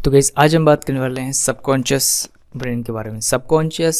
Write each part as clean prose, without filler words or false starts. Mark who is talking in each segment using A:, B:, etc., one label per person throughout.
A: तो गाइस आज हम बात करने वाले हैं सबकॉन्शियस ब्रेन के बारे में। सबकॉन्शियस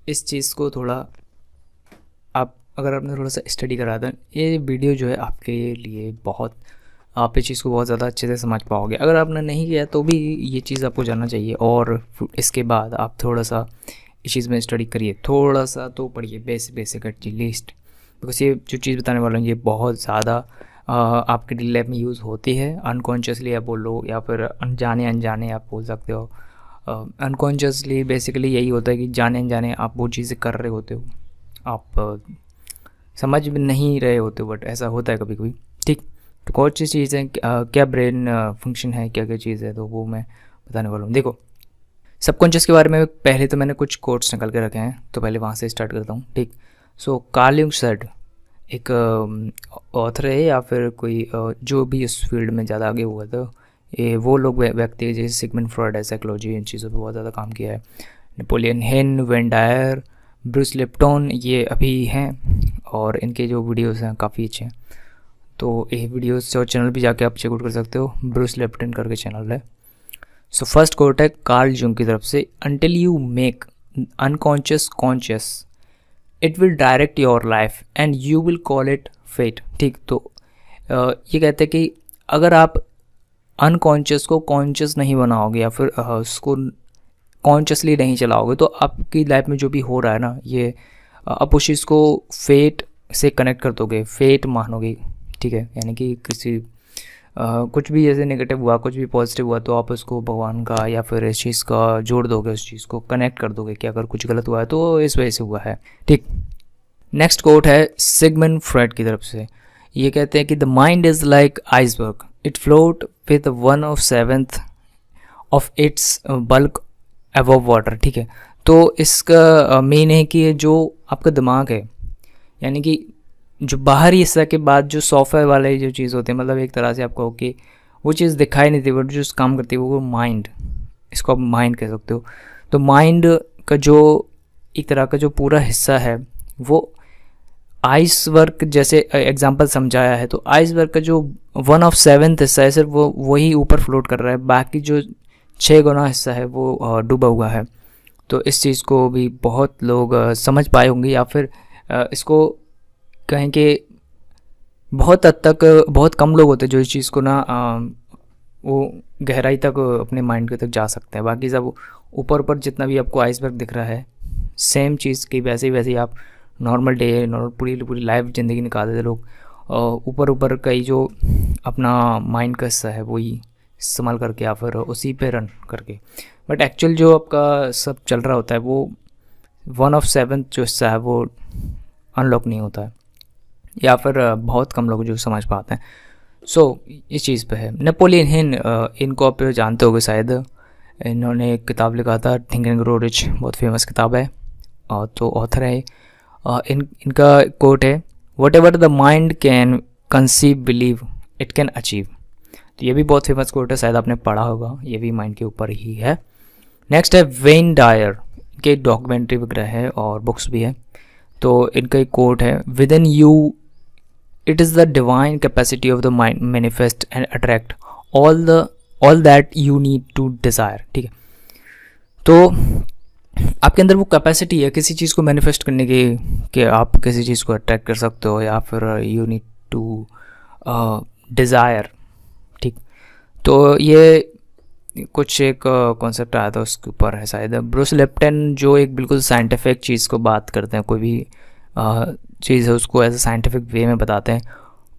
A: इस चीज़ को थोड़ा अगर आपने थोड़ा सा स्टडी करा था, ये वीडियो जो है आपके लिए बहुत, आप इस चीज़ को बहुत ज़्यादा अच्छे से समझ पाओगे। अगर आपने नहीं किया तो भी ये चीज़ आपको जानना चाहिए, और इसके बाद आप थोड़ा सा इस चीज़ में स्टडी करिए, थोड़ा सा तो पढ़िए, बेसिक एट लीस्ट, बिकॉज ये जो चीज़ बताने वाला हूँ ये बहुत ज़्यादा आपके डेली लाइफ में यूज़ होती है। अनकॉन्शियसली आप बोलो या फिर अनजाने आप बोल सकते हो। अनकॉन्शियसली बेसिकली यही होता है कि जाने अनजाने आप वो चीज़ें कर रहे होते हो, आप समझ में नहीं रहे होते हो, बट ऐसा होता है कभी कभी। ठीक, तो कौन सी चीज़ है, क्या ब्रेन फंक्शन है, क्या क्या चीज़ है, तो वो मैं बताने वाला हूँ। देखो, सबकॉन्शियस के बारे में पहले तो मैंने कुछ कोट्स निकल के रखे हैं, तो पहले वहाँ से स्टार्ट करता हूँ। ठीक, सो कार्ल युंग सेड, एक ऑथर है या फिर कोई जो भी इस फील्ड में ज़्यादा आगे हुआ था, ये वो लोग व्यक्ति जैसे सिगमंड फ्रॉयड है, साइकोलॉजी, इन चीज़ों पे बहुत ज़्यादा काम किया है। Napoleon Hill, Wayne Dyer, Bruce Lipton, ये अभी हैं और इनके जो वीडियोस हैं काफ़ी अच्छे हैं। तो ये वीडियोस और चैनल भी जाके आप चेकआउट कर सकते हो, ब्रूस लिप्टन करके चैनल है। सो फर्स्ट कोट है कार्ल युंग की तरफ से, until you make unconscious conscious it will direct your life and you will call it fate. ठीक, तो ये कहते हैं कि अगर आप अनकॉन्शियस को कॉन्शियस नहीं बनाओगे या फिर उसको कॉन्शियसली नहीं चलाओगे, तो आपकी लाइफ में जो भी हो रहा है ना, ये आप उस चीज़ को फेट से कनेक्ट कर दोगे, फेट मानोगे। ठीक है, यानी कि किसी कुछ भी जैसे नेगेटिव हुआ, कुछ भी पॉजिटिव हुआ, तो आप उसको भगवान का या फिर इस चीज़ का जोड़ दोगे, उस चीज़ को कनेक्ट कर दोगे कि अगर कुछ गलत हुआ है तो इस वजह से हुआ है। ठीक, नेक्स्ट कोट है सिगमंड फ्रॉयड की तरफ से। ये कहते हैं कि the mind is like iceberg, it float with 1/7 of its bulk above water. ठीक है, तो इसका मेन है कि जो आपका दिमाग है, यानी कि जो बाहरी हिस्सा के बाद जो सॉफ्टवेयर वाले जो चीज़ होती है, मतलब एक तरह से आपको कि वो चीज़ दिखाई नहीं देती, बट जो काम करती है वो माइंड, इसको आप माइंड कह सकते हो। तो माइंड का जो एक तरह का जो पूरा हिस्सा है वो आइसबर्ग जैसे एग्जांपल समझाया है, तो आइसबर्ग का जो 1/7 हिस्सा है सिर्फ वो वही ऊपर फ्लोट कर रहा है, बाकी जो 6 गुना हिस्सा है वो डूबा हुआ है। तो इस चीज़ को भी बहुत लोग समझ पाए होंगे, या फिर इसको कहें कि बहुत हद तक बहुत कम लोग होते हैं जो इस चीज़ को ना वो गहराई तक अपने माइंड के तक जा सकते हैं। बाकी सब ऊपर ऊपर जितना भी आपको आइसबर्ग दिख रहा है, सेम चीज़ की वैसे ही आप नॉर्मल डे, नॉर्मल पूरी लाइफ ज़िंदगी निकाल देते लोग, ऊपर ऊपर कई जो अपना माइंड का हिस्सा है वही इस्तेमाल करके या फिर उसी पे रन करके, बट एक्चुअल जो आपका सब चल रहा होता है वो 1/7 जो हिस्सा है वो अनलॉक नहीं होता है, या फिर बहुत कम लोग जो समझ पाते हैं। सो इस चीज़ पे है। नेपोलियन हिल, इनको आप जानते होगे शायद, इन्होंने एक किताब लिखा था थिंक एंड ग्रो रिच, बहुत फेमस किताब है, तो ऑथर है। इनका कोट है, what ever the mind can conceive believe it can achieve. तो ये भी बहुत फेमस कोट है, शायद आपने पढ़ा होगा, ये भी माइंड के ऊपर ही है। नेक्स्ट है वेन डायर, इनके डॉक्यूमेंट्री वगैरह है और बुक्स भी है। तो इनका एक कोट है, within you it is the divine capacity of the mind manifest and attract all that you need to desire. ठीक है, तो आपके अंदर वो कैपेसिटी है किसी चीज़ को मैनिफेस्ट करने की, कि आप किसी चीज़ को अट्रैक्ट कर सकते हो, या फिर यू नीड टू डिज़ायर। ठीक, तो ये कुछ एक कॉन्सेप्ट आया था उसके ऊपर है शायद। ब्रूस लिप्टन जो एक बिल्कुल साइंटिफिक चीज़ को बात करते हैं, कोई भी चीज़ है उसको ऐसे साइंटिफिक वे में बताते हैं,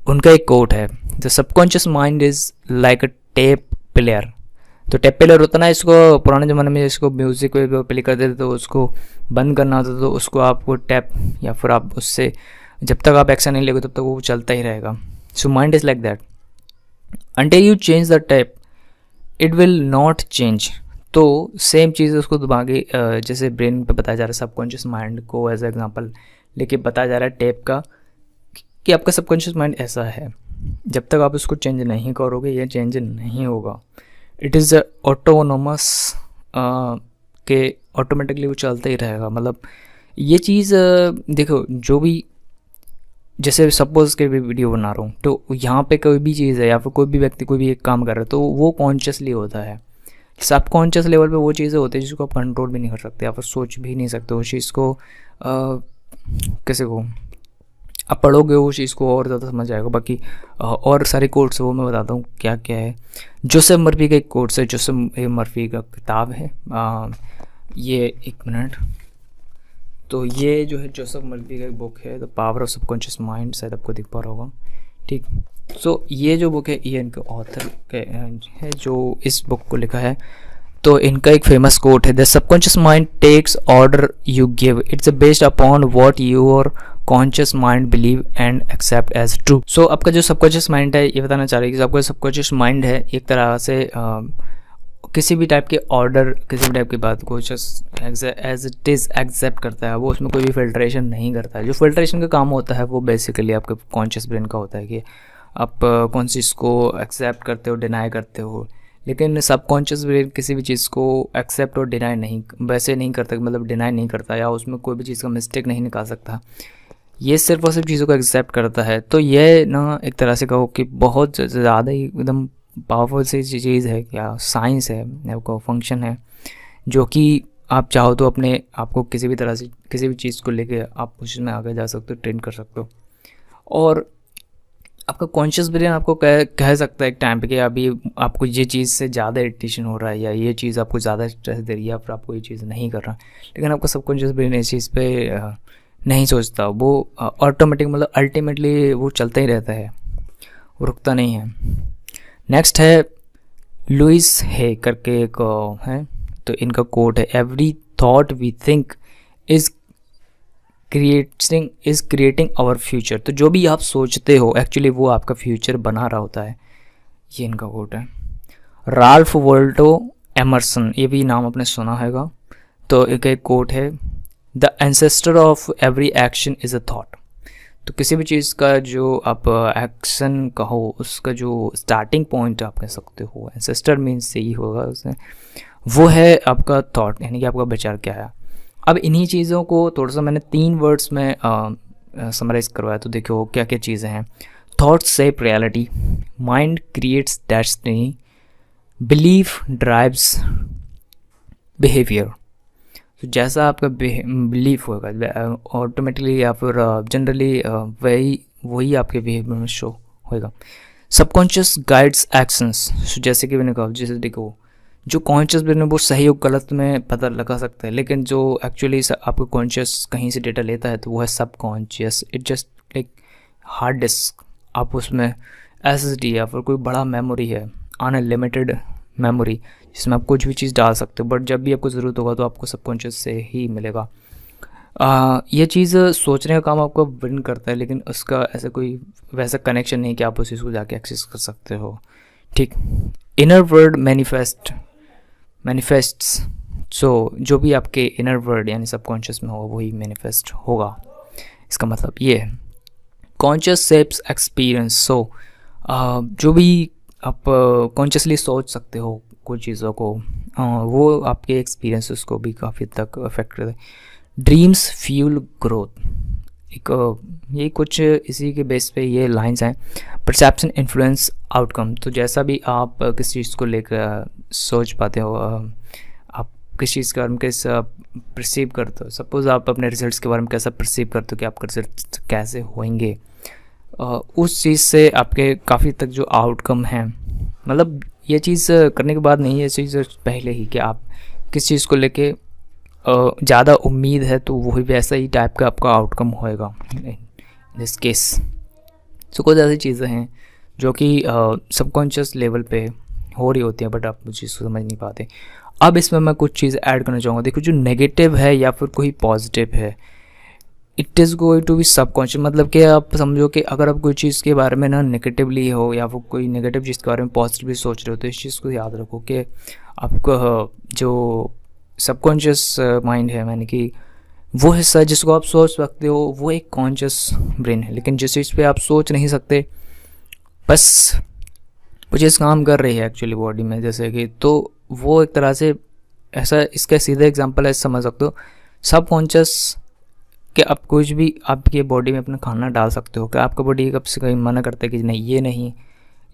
A: उनका एक कोट है, the subconscious mind is like a tape player. तो टेप प्लेयर होता ना, इसको पुराने ज़माने में इसको म्यूज़िक पे प्ले करते थे, तो उसको बंद करना होता, तो उसको आपको टैप या फिर आप उससे जब तक आप एक्शन नहीं लेगे तब तक वो चलता ही रहेगा। So mind is like that, until you change the tap it will not change. तो सेम चीज़ उसको दिमागी जैसे ब्रेन पे बताया जा रहा है, सबकॉन्शियस माइंड को एज एग्जांपल लेके बताया जा रहा है टेप का, कि आपका सबकॉन्शियस माइंड ऐसा है, जब तक आप उसको चेंज नहीं करोगे ये चेंज नहीं होगा। इट इज़ ऑटोनोमस, के ऑटोमेटिकली वो चलता ही रहेगा। मतलब ये चीज़ देखो, जो भी जैसे सपोज़ के भी वीडियो बना रहा हूँ, तो यहाँ पे कोई भी चीज़ है या फिर कोई भी व्यक्ति कोई भी एक काम कर रहा है, तो वो कॉन्शियसली होता है। सबकॉन्शियस लेवल पे वो चीज़ें होती है जिसको आप कंट्रोल भी नहीं कर सकते, आप सोच भी नहीं सकते उस चीज़ को। कैसे को आप पढ़ोगे उस चीज़ को और ज़्यादा समझ आएगा। बाकी और सारे कोट्स वो मैं बताता हूँ क्या क्या है। जोसेफ मर्फी का एक कोट्स है, जोसेफ मर्फी का किताब है। ये एक मिनट, तो ये जो है जोसेफ मर्फी का एक बुक है, the power of subconscious mind, शायद आपको दिख पा रहा होगा। ठीक, सो ये जो बुक है ये इनके ऑथर के है जो इस बुक को लिखा है। तो इनका एक फेमस कोट है, the subconscious mind takes order you give, it's based upon what your conscious mind believe and accept as true. So आपका जो सबकॉन्शियस माइंड है, ये बताना चाह रही है कि आपका सबकॉन्शियस माइंड है एक तरह से किसी भी टाइप के ऑर्डर, किसी भी टाइप की बात को just as it is accept करता है, वो उसमें कोई भी फिल्ट्रेशन नहीं करता है। जो फिल्ट्रेशन का काम होता है वो बेसिकली आपके कॉन्शियस ब्रेन का होता है कि आप कौन सी चीज़ को एक्सेप्ट करते हो, डिनाई करते हो। लेकिन सबकॉन्शियस ब्रेन किसी भी चीज़ को एक्सेप्ट और डिनाई नहीं, वैसे नहीं करता, मतलब डिनाई नहीं करता या उसमें कोई भी चीज़ का मिस्टेक नहीं निकाल सकता। ये सिर्फ और सिर्फ चीज़ों को एक्सेप्ट करता है। तो ये ना एक तरह से कहो कि बहुत ज़्यादा ही एकदम पावरफुल सी चीज़ है, क्या साइंस है, आपका फंक्शन है, जो कि आप चाहो तो अपने आपको किसी भी तरह से किसी भी चीज़ को लेके आप उसमें आगे जा सकते हो, ट्रेन कर सकते हो। और आपका कॉन्शियस ब्रेन आपको कह सकता है एक टाइम पे कि अभी आपको ये चीज़ से ज़्यादा इरिटेशन हो रहा है या ये चीज़ आपको ज़्यादा स्ट्रेस दे रही है या फिर आपको ये चीज़ नहीं कर रहा। लेकिन आपका सबकॉन्शियस ब्रेन इस चीज़ पे नहीं सोचता, वो ऑटोमेटिक मतलब अल्टीमेटली वो चलता ही रहता है, वो रुकता नहीं है। नेक्स्ट है लुइस हे करके एक है, तो इनका कोट है, every thought we think is creating our future. तो जो भी आप सोचते हो एक्चुअली वो आपका फ्यूचर बना रहा होता है, ये इनका कोट है। राल्फ वॉल्डो एमरसन, ये भी नाम आपने सुना हैगा। तो एक कोट है, the ancestor of every action is a thought. तो किसी भी चीज़ का जो आप एक्शन कहो उसका जो स्टार्टिंग पॉइंट आप कह सकते हो, एंसेस्टर मीन्स यही होगा उसमें, वो है आपका थॉट, यानी कि आपका विचार क्या है। अब इन्हीं चीज़ों को थोड़ा सा मैंने 3 वर्ड्स में समराइज़ करवाया, तो देखो क्या क्या चीज़ें हैं। Thoughts shape reality, mind creates destiny, belief drives behaviour. तो जैसा आपका बिलीफ होगा ऑटोमेटिकली या फिर जनरली वही आपके बिहेवियर में शो होगा। सबकॉन्शियस गाइड्स एक्शंस, जैसे कि मैंने कहा, जैसे देखो जो कॉन्शियस ब्रेन है वो सही और गलत में पता लगा सकता है, लेकिन जो एक्चुअली आपको कॉन्शियस कहीं से डेटा लेता है तो वो है subconscious. It just like hard disk, आप उसमें SSD या फिर कोई बड़ा मेमोरी है, अनलिमिटेड मेमोरी, जिसमें आप कुछ भी चीज़ डाल सकते हो, बट जब भी आपको ज़रूरत होगा तो आपको सबकॉन्शियस से ही मिलेगा। ये चीज़ सोचने का काम आपका ब्रेन करता है, लेकिन उसका ऐसा कोई वैसा कनेक्शन नहीं कि आप उस चीज़ को जाके एक्सेस कर सकते हो। ठीक, इनर वर्ड मैनिफेस्ट्स, सो जो भी आपके इनर वर्ड यानी सबकॉन्शियस में होगा वही मैनिफेस्ट होगा। इसका मतलब ये है कॉन्शियस शेप्स एक्सपीरियंस। सो जो भी आप कॉन्शियसली सोच सकते हो कुछ चीज़ों को, वो आपके एक्सपीरियंसेस को भी काफ़ी हद तक अफेक्ट करते हैं। ड्रीम्स फ्यूल ग्रोथ, ये कुछ इसी के बेस पे ये लाइंस हैं। परसेप्शन इन्फ्लुएंस आउटकम, तो जैसा भी आप किसी चीज़ को लेकर सोच पाते हो, आप किस चीज़ के बारे में कैसा परसीव करते हो, सपोज़ आप अपने रिजल्ट्स के बारे में कैसा परसीव करते हो कि आपके रिजल्ट कैसे होंगे, उस चीज़ से आपके काफ़ी तक जो आउटकम हैं, मतलब ये चीज़ करने के बाद नहीं, ये चीज़ पहले ही कि आप किस चीज़ को लेके ज़्यादा उम्मीद है तो वही वैसा ही टाइप का आपका आउटकम होएगा इन दिस केस। सो कुछ ऐसी चीज़ें हैं जो कि सबकॉन्शियस लेवल पे हो रही होती हैं, बट आप मुझे समझ नहीं पाते। अब इसमें मैं कुछ चीज़ ऐड करना चाहूँगा। देखो जो नेगेटिव है या फिर कोई पॉजिटिव है, it is going to be subconscious. मतलब कि आप समझो कि अगर आप कोई चीज़ के बारे में ना नेगेटिवली हो या फिर कोई नेगेटिव चीज़ के बारे में पॉजिटिवली सोच रहे हो, तो इस चीज़ को याद रखो कि आपका जो सबकॉन्शियस माइंड है, यानी कि वो हिस्सा जिसको आप सोच सकते हो वो एक कॉन्शियस ब्रेन है, लेकिन जिस चीज़ पे आप सोच नहीं सकते, बस वो चीज़ काम कर रही है एक्चुअली बॉडी में, जैसे कि, तो वो एक तरह से ऐसा, इसका सीधा एग्जांपल है, समझ सकते हो सबकॉन्शियस कि आप कुछ भी आपके बॉडी में अपना खाना डाल सकते हो। कि आपका बॉडी कब से कहीं मना करता है कि नहीं ये नहीं,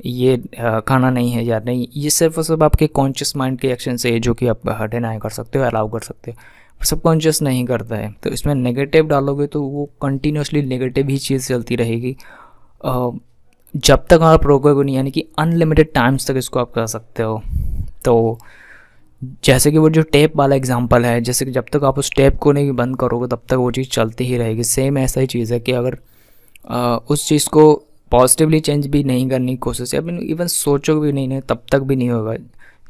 A: ये खाना नहीं है या नहीं, ये सिर्फ और सिर्फ आपके कॉन्शियस माइंड के एक्शन से है, जो कि आप डिनाई कर सकते हो, अलाउ कर सकते हो। सबकॉन्शियस नहीं करता है, तो इसमें नेगेटिव डालोगे तो वो कंटिन्यूसली नेगेटिव ही चीज़ चलती रहेगी जब तक आप रोकोगे नहीं, यानी कि अनलिमिटेड टाइम्स तक इसको आप कर सकते हो। तो जैसे कि वो जो टेप वाला एग्जांपल है, जैसे कि जब तक आप उस टेप को नहीं बंद करोगे तब तक वो चीज़ चलती ही रहेगी। सेम ऐसा ही चीज़ है कि अगर उस चीज़ को पॉजिटिवली चेंज भी नहीं करने की कोशिश, या इवन सोचोगे भी नहीं तब तक भी नहीं होगा।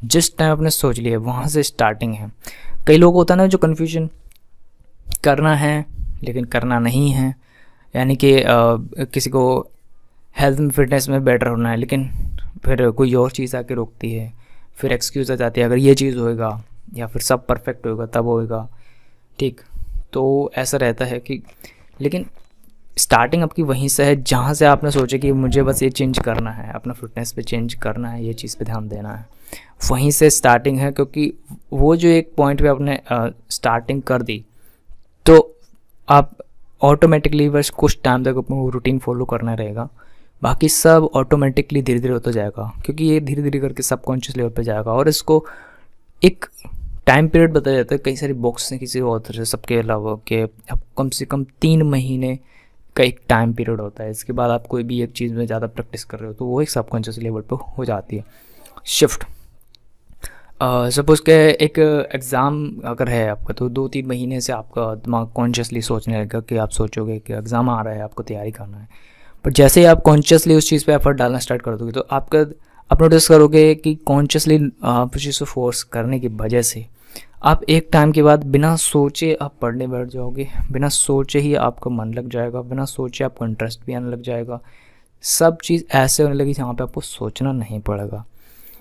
A: जिस टाइम आपने सोच लिया वहाँ से स्टार्टिंग है। कई लोग होता है ना जो कन्फ्यूजन, करना है लेकिन करना नहीं है, यानी कि किसी को हेल्थ में फिटनेस में बेटर होना है, लेकिन फिर कोई और चीज़ आके रोकती है, फिर एक्सक्यूज़ आ जाती है, अगर ये चीज़ होएगा या फिर सब परफेक्ट होएगा तब होएगा, ठीक। तो ऐसा रहता है कि, लेकिन स्टार्टिंग आपकी वहीं से है जहाँ से आपने सोचा कि मुझे बस ये चेंज करना है, अपना फिटनेस पे चेंज करना है, ये चीज़ पे ध्यान देना है, वहीं से स्टार्टिंग है। क्योंकि वो जो एक पॉइंट पे आपने स्टार्टिंग कर दी तो आप ऑटोमेटिकली बस कुछ टाइम तक अपना वो रूटीन फॉलो करना रहेगा, बाकी सब ऑटोमेटिकली धीरे धीरे होता जाएगा, क्योंकि ये धीरे धीरे करके सबकॉन्शियस लेवल पे जाएगा। और इसको एक टाइम पीरियड बताया जाता है, कई सारी बुक्स हैं किसी ऑथर से, सबके अलावा कि अब कम से कम 3 महीने का एक टाइम पीरियड होता है। इसके बाद आप कोई भी एक चीज़ में ज़्यादा प्रैक्टिस कर रहे हो तो वो एक सबकॉन्शियस लेवल पे हो जाती है शिफ्ट। सपोज़ के एक एग्ज़ाम अगर है आपका, तो 2-3 महीने से आपका दिमाग कॉन्शियसली सोचने लगेगा कि आप सोचोगे कि एग्ज़ाम आ रहा है, आपको तैयारी करना है। पर जैसे ही आप कॉन्शियसली उस चीज़ पे एफर्ट डालना स्टार्ट कर दोगे तो आप नोटिस करोगे कि कॉन्शियसली आप उस चीज़ को फोर्स करने की वजह से आप एक टाइम के बाद बिना सोचे आप पढ़ने बैठ जाओगे, बिना सोचे ही आपका मन लग जाएगा, बिना सोचे आपको इंटरेस्ट भी आने लग जाएगा। सब चीज़ ऐसे होने लगी जहाँ पे आपको सोचना नहीं पड़ेगा।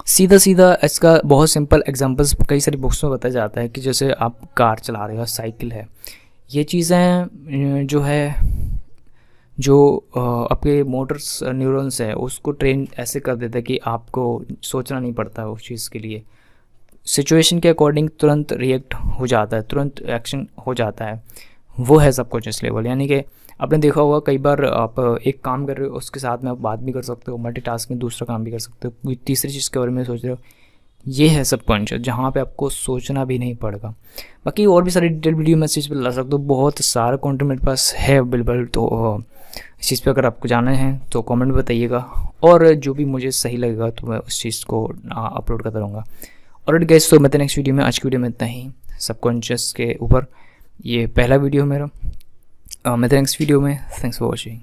A: सीधा सीधा इसका बहुत सिंपल एग्जांपल्स कई सारी बुक्स में बताया जाता है कि जैसे आप कार चला रहे हो, साइकिल है, ये चीज़ें जो है, जो आपके मोटर्स न्यूरॉन्स है उसको ट्रेन ऐसे कर देता है कि आपको सोचना नहीं पड़ता उस चीज़ के लिए, सिचुएशन के अकॉर्डिंग तुरंत रिएक्ट हो जाता है, तुरंत एक्शन हो जाता है। वो है सबकॉन्शियस लेवल। यानी कि आपने देखा होगा कई बार आप एक काम कर रहे हो, उसके साथ में आप बात भी कर सकते हो, मल्टीटास्किंग दूसरा काम भी कर सकते हो, कोई तीसरी चीज़ के बारे में सोच रहे हो, ये है सबकॉन्शियस, जहाँ पे आपको सोचना भी नहीं पड़ेगा। बाकी और भी सारी डिटेल वीडियो मैं इस चीज़ पर ला सकता हूँ, बहुत सारा कंटेंट मेरे पास है अवेलेबल। तो इस चीज़ पे अगर आपको जानना है तो कमेंट में बताइएगा, और जो भी मुझे सही लगेगा तो मैं उस चीज़ को अपलोड करता रहूँगा। और गाइस, तो मिलते हैं नेक्स्ट वीडियो में। आज की वीडियो में इतना ही, सबकॉन्शियस के ऊपर ये पहला वीडियो मेरा। मिलते हैं नेक्स्ट वीडियो में। Thanks for watching.